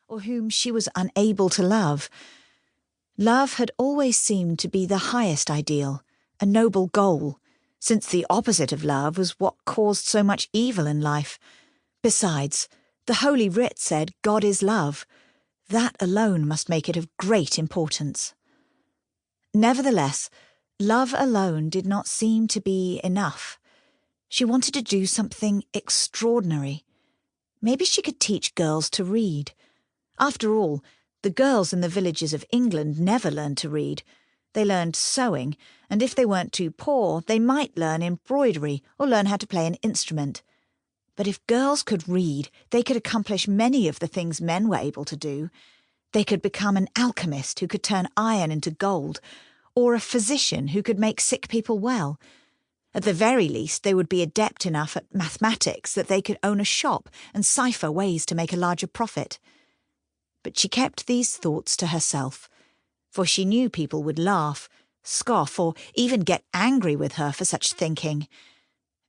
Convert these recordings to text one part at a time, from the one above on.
or whom she was unable to love. Love had always seemed to be the highest ideal, a noble goal, since the opposite of love was what caused so much evil in life. Besides, the Holy Writ said God is love. That alone must make it of great importance. Nevertheless, love alone did not seem to be enough. She wanted to do something extraordinary. Maybe she could teach girls to read. After all, the girls in the villages of England never learned to read. They learned sewing, and if they weren't too poor, they might learn embroidery or learn how to play an instrument. But if girls could read, they could accomplish many of the things men were able to do. They could become an alchemist who could turn iron into gold, or a physician who could make sick people well. At the very least, they would be adept enough at mathematics that they could own a shop and cipher ways to make a larger profit. But she kept these thoughts to herself, for she knew people would laugh, scoff, or even get angry with her for such thinking.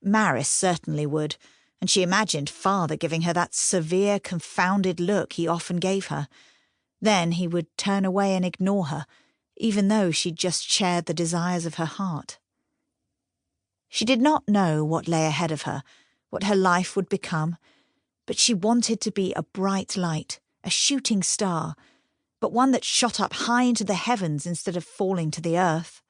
Malice certainly would, and she imagined Father giving her that severe, confounded look he often gave her. Then he would turn away and ignore her, even though she'd just shared the desires of her heart. She did not know what lay ahead of her, what her life would become, but she wanted to be a bright light, a shooting star, but one that shot up high into the heavens instead of falling to the earth.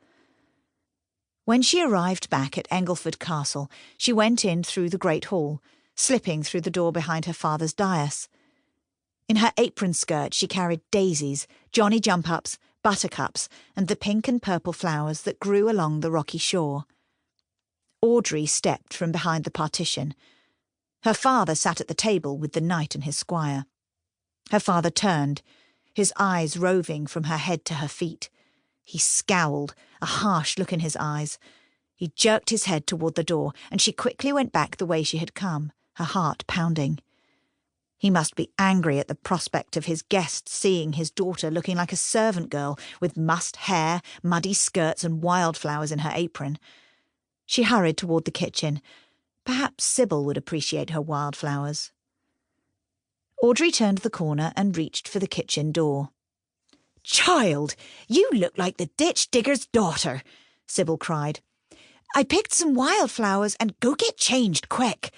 When she arrived back at Engleford Castle, she went in through the great hall, slipping through the door behind her father's dais. In her apron skirt she carried daisies, Johnny jump-ups, buttercups, and the pink and purple flowers that grew along the rocky shore. Audrey stepped from behind the partition. Her father sat at the table with the knight and his squire. Her father turned, his eyes roving from her head to her feet. He scowled, a harsh look in his eyes. He jerked his head toward the door, and she quickly went back the way she had come, her heart pounding. He must be angry at the prospect of his guest seeing his daughter looking like a servant girl with mussed hair, muddy skirts, and wildflowers in her apron. She hurried toward the kitchen. Perhaps Sybil would appreciate her wildflowers. Audrey turned the corner and reached for the kitchen door. "Child, you look like the ditch digger's daughter," Sybil cried. "I picked some wildflowers and go get changed quick."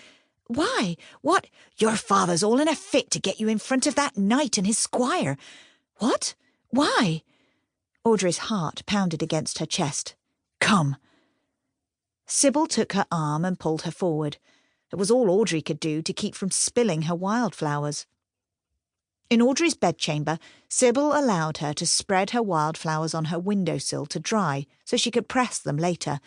"Why? What? Your father's all in a fit to get you in front of that knight and his squire." "What? Why?" Audrey's heart pounded against her chest. "Come." Sybil took her arm and pulled her forward. It was all Audrey could do to keep from spilling her wildflowers. In Audrey's bedchamber, Sybil allowed her to spread her wildflowers on her windowsill to dry so she could press them later,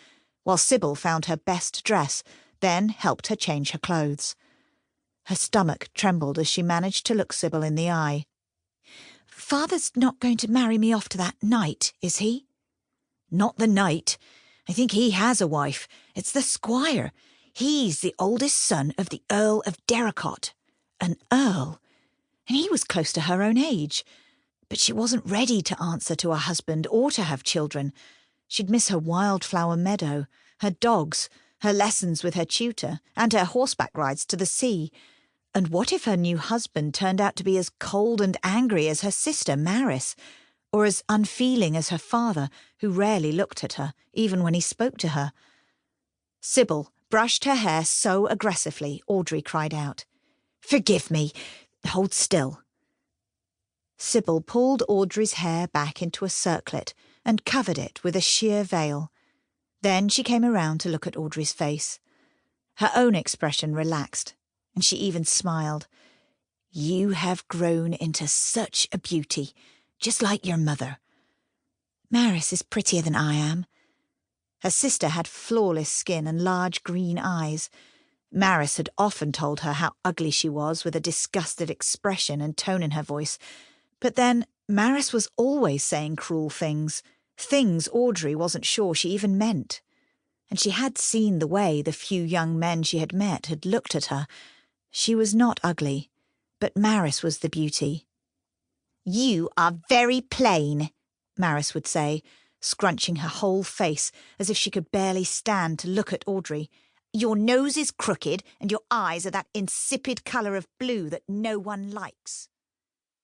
while Sybil found her best dress, then helped her change her clothes. Her stomach trembled as she managed to look Sybil in the eye. "Father's not going to marry me off to that knight, is he?" "Not the knight. I think he has a wife. It's the squire. He's the oldest son of the Earl of Derricott." An earl? And he was close to her own age. But she wasn't ready to answer to a husband or to have children. She'd miss her wildflower meadow, her dogs, her lessons with her tutor, and her horseback rides to the sea. And what if her new husband turned out to be as cold and angry as her sister Malice, or as unfeeling as her father, who rarely looked at her, even when he spoke to her? Sybil brushed her hair so aggressively, Audrey cried out, "Forgive me. Hold still." Sybil pulled Audrey's hair back into a circlet and covered it with a sheer veil. Then she came around to look at Audrey's face. Her own expression relaxed, and she even smiled. "You have grown into such a beauty, just like your mother." "Malice is prettier than I am." Her sister had flawless skin and large green eyes. Malice had often told her how ugly she was with a disgusted expression and tone in her voice. But then, Malice was always saying cruel things Audrey wasn't sure she even meant. And she had seen the way the few young men she had met had looked at her. She was not ugly, but Malice was the beauty. "You are very plain," Malice would say, scrunching her whole face as if she could barely stand to look at Audrey. "Your nose is crooked and your eyes are that insipid colour of blue that no one likes."